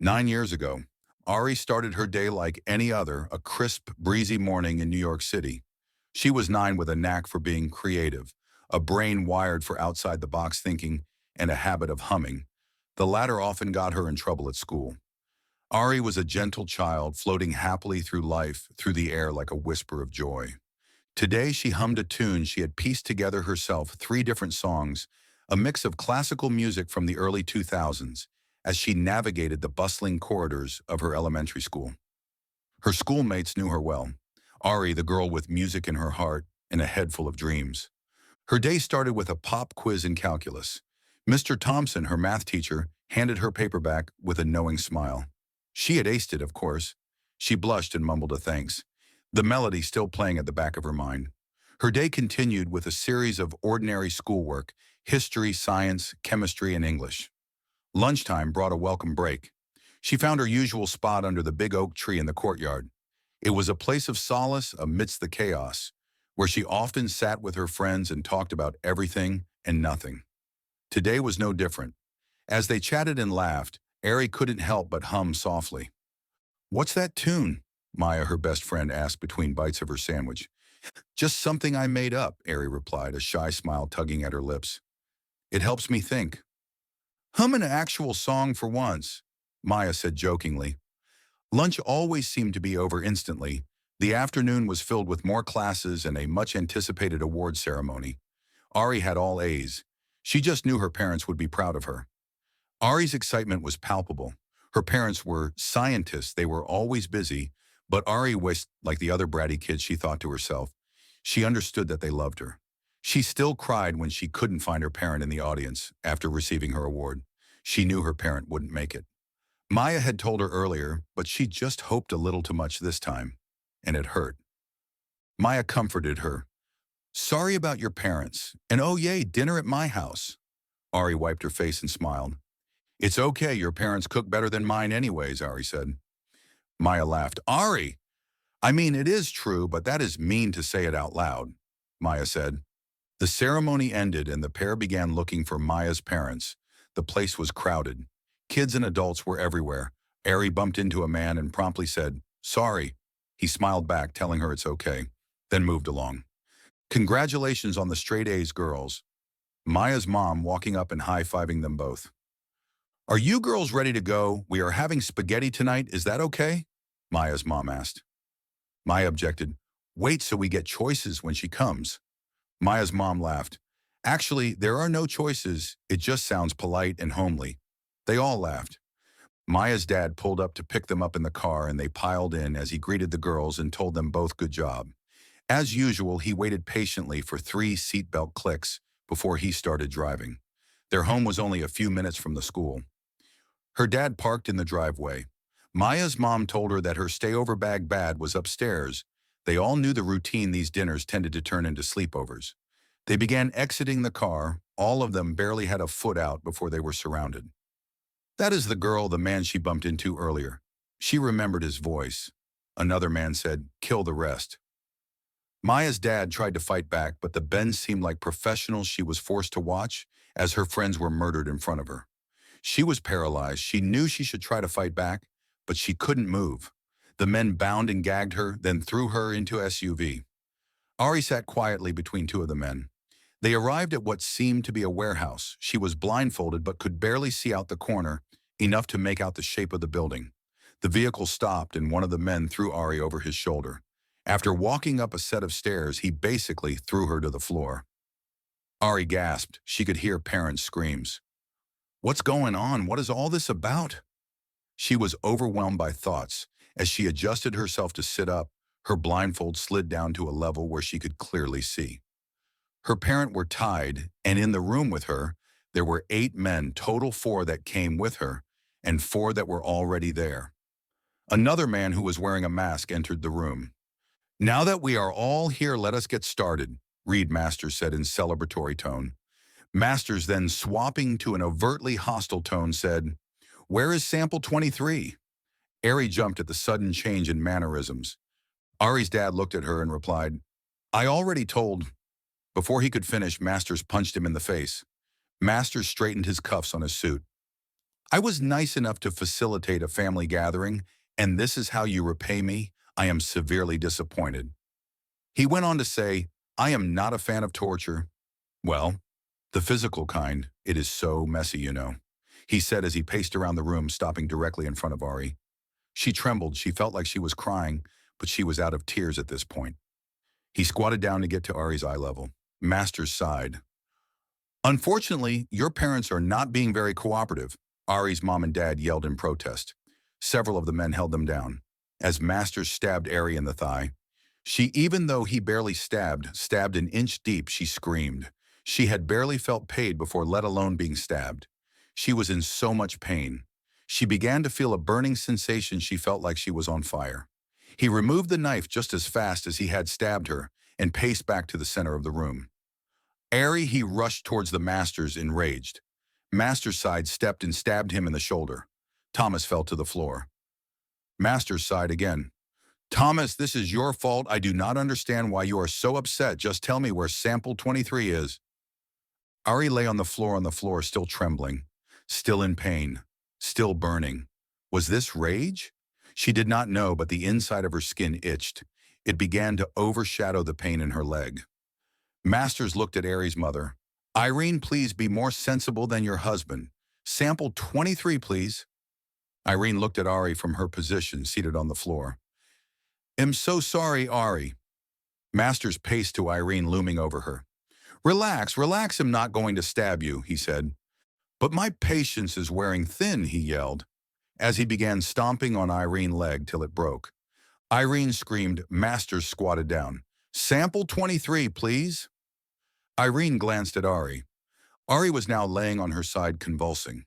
9 years ago, Ari started her day like any other, a crisp, breezy morning in New York City. She was 9 with a knack for being creative, a brain wired for outside-the-box thinking, and a habit of humming. The latter often got her in trouble at school. Ari was a gentle child floating happily through life, through the air like a whisper of joy. Today she hummed a tune she had pieced together herself, 3 different songs, a mix of classical music from the early 2000s, as she navigated the bustling corridors of her elementary school. Her schoolmates knew her well. Ari, the girl with music in her heart and a head full of dreams. Her day started with a pop quiz in calculus. Mr. Thompson, her math teacher, handed her paper back with a knowing smile. She had aced it, of course. She blushed and mumbled a thanks, the melody still playing at the back of her mind. Her day continued with a series of ordinary schoolwork: history, science, chemistry, and English. Lunchtime brought a welcome break. She found her usual spot under the big oak tree in the courtyard. It was a place of solace amidst the chaos, where she often sat with her friends and talked about everything and nothing. Today was no different. As they chatted and laughed, Ari couldn't help but hum softly. "What's that tune?" Maya, her best friend, asked between bites of her sandwich. "Just something I made up," Ari replied, a shy smile tugging at her lips. "It helps me think." "Hum an actual song for once," Maya said jokingly. Lunch always seemed to be over instantly. The afternoon was filled with more classes and a much-anticipated award ceremony. Ari had all A's. She just knew her parents would be proud of her. Ari's excitement was palpable. Her parents were scientists, they were always busy, but Ari wished, like the other bratty kids, she thought to herself. She understood that they loved her. She still cried when she couldn't find her parent in the audience after receiving her award. She knew her parent wouldn't make it. Maya had told her earlier, but she just hoped a little too much this time, and it hurt. Maya comforted her. "Sorry about your parents, and oh yay, dinner at my house." Ari wiped her face and smiled. "It's okay, your parents cook better than mine anyways," Ari said. Maya laughed. "Ari! I mean, it is true, but that is mean to say it out loud," Maya said. The ceremony ended and the pair began looking for Maya's parents. The place was crowded. Kids and adults were everywhere. Ari bumped into a man and promptly said, "Sorry." He smiled back, telling her it's okay, then moved along. "Congratulations on the straight A's, girls." Maya's mom walking up and high-fiving them both. "Are you girls ready to go? We are having spaghetti tonight, is that okay?" Maya's mom asked. Maya objected. "Wait so we get choices when she comes." Maya's mom laughed. "Actually, there are no choices, it just sounds polite and homely." They all laughed. Maya's dad pulled up to pick them up in the car and they piled in as he greeted the girls and told them both good job. As usual, he waited patiently for 3 seatbelt clicks before he started driving. Their home was only a few minutes from the school. Her dad parked in the driveway. Maya's mom told her that her stayover bag was upstairs. They all knew the routine these dinners tended to turn into sleepovers. They began exiting the car. All of them barely had a foot out before they were surrounded. "That is the girl, the man she bumped into earlier." She remembered his voice. Another man said, "Kill the rest." Maya's dad tried to fight back, but the Bens seemed like professionals she was forced to watch as her friends were murdered in front of her. She was paralyzed. She knew she should try to fight back, but she couldn't move. The men bound and gagged her, then threw her into a SUV. Ari sat quietly between 2 of the men. They arrived at what seemed to be a warehouse. She was blindfolded but could barely see out the corner, enough to make out the shape of the building. The vehicle stopped and one of the men threw Ari over his shoulder. After walking up a set of stairs, he basically threw her to the floor. Ari gasped. She could hear parents' screams. "What's going on? What is all this about?" She was overwhelmed by thoughts. As she adjusted herself to sit up, her blindfold slid down to a level where she could clearly see. Her parents were tied, and in the room with her, there were 8 men, total 4 that came with her, and 4 that were already there. Another man who was wearing a mask entered the room. "Now that we are all here, let us get started," Reed Masters said in celebratory tone. Masters then, swapping to an overtly hostile tone, said, "Where is sample 23? Ari jumped at the sudden change in mannerisms. Ari's dad looked at her and replied, "I already told." Before he could finish, Masters punched him in the face. Masters straightened his cuffs on his suit. I was nice enough to facilitate a family gathering, and this is how you repay me? I am severely disappointed. He went on to say, I am not a fan of torture. Well, the physical kind, it is so messy, you know. He said as he paced around the room, stopping directly in front of Ari. She trembled, she felt like she was crying, but she was out of tears at this point. He squatted down to get to Ari's eye level. Masters sighed. Unfortunately, your parents are not being very cooperative, Ari's mom and dad yelled in protest. Several of the men held them down. As Masters stabbed Ari in the thigh, even though he barely stabbed an inch deep, she screamed. She had barely felt pain before, let alone being stabbed. She was in so much pain. She began to feel a burning sensation. She felt like she was on fire. He removed the knife just as fast as he had stabbed her and paced back to the center of the room. Ari, he rushed towards the Masters, enraged. Masters sidestepped and stabbed him in the shoulder. Thomas fell to the floor. Masters sighed again. Thomas, this is your fault. I do not understand why you are so upset. Just tell me where sample 23 is. Ari lay on the floor, still trembling, still in pain, still burning. Was this rage? She did not know, but the inside of her skin itched. It began to overshadow the pain in her leg. Masters looked at Ari's mother. Irene, please be more sensible than your husband. Sample 23, please. Irene looked at Ari from her position, seated on the floor. I'm so sorry, Ari. Masters paced to Irene, looming over her. Relax, I'm not going to stab you, he said. But my patience is wearing thin, he yelled, as he began stomping on Irene's leg till it broke. Irene screamed. Masters squatted down. Sample 23, please. Irene glanced at Ari. Ari was now laying on her side, convulsing.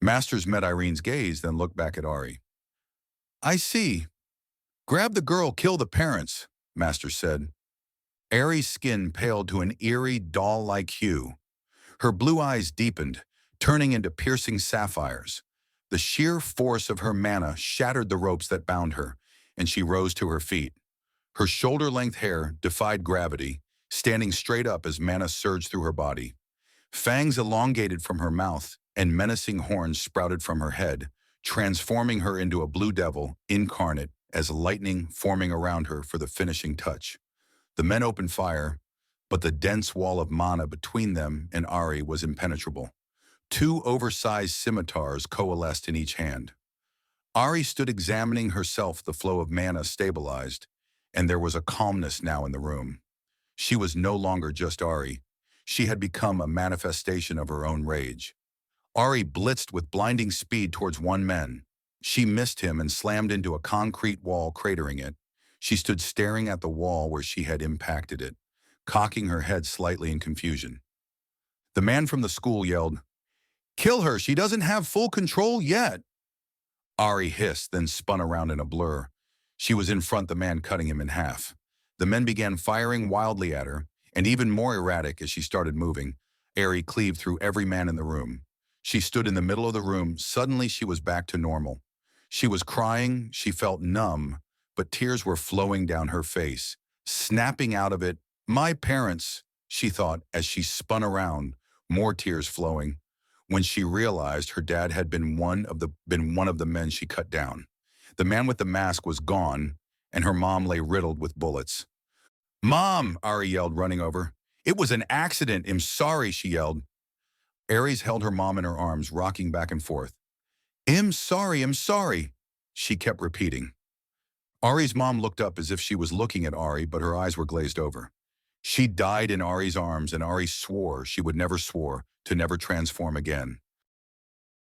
Masters met Irene's gaze, then looked back at Ari. I see. Grab the girl, kill the parents, Masters said. Ari's skin paled to an eerie, doll-like hue. Her blue eyes deepened, turning into piercing sapphires. The sheer force of her mana shattered the ropes that bound her, and she rose to her feet. Her shoulder-length hair defied gravity, standing straight up as mana surged through her body. Fangs elongated from her mouth, and menacing horns sprouted from her head, transforming her into a blue devil, incarnate, as lightning forming around her for the finishing touch. The men opened fire, but the dense wall of mana between them and Ari was impenetrable. Two oversized scimitars coalesced in each hand. Ari stood examining herself. The flow of mana stabilized, and there was a calmness now in the room. She was no longer just Ari. She had become a manifestation of her own rage. Ari blitzed with blinding speed towards one man. She missed him and slammed into a concrete wall, cratering it. She stood staring at the wall where she had impacted it, cocking her head slightly in confusion. The man from the school yelled, Kill her, she doesn't have full control yet. Ari hissed, then spun around in a blur. She was in front, the man cutting him in half. The men began firing wildly at her, and even more erratic as she started moving. Ari cleaved through every man in the room. She stood in the middle of the room. Suddenly she was back to normal. She was crying, she felt numb, but tears were flowing down her face, snapping out of it. My parents, she thought as she spun around, more tears flowing, when she realized her dad had been one of the men she cut down. The man with the mask was gone, and her mom lay riddled with bullets. Mom, Ari yelled, running over. It was an accident. I'm sorry, she yelled. Aries held her mom in her arms, rocking back and forth. I'm sorry, she kept repeating. Ari's mom looked up as if she was looking at Ari, but her eyes were glazed over. She died in Ari's arms, and Ari swore she would never to never transform again.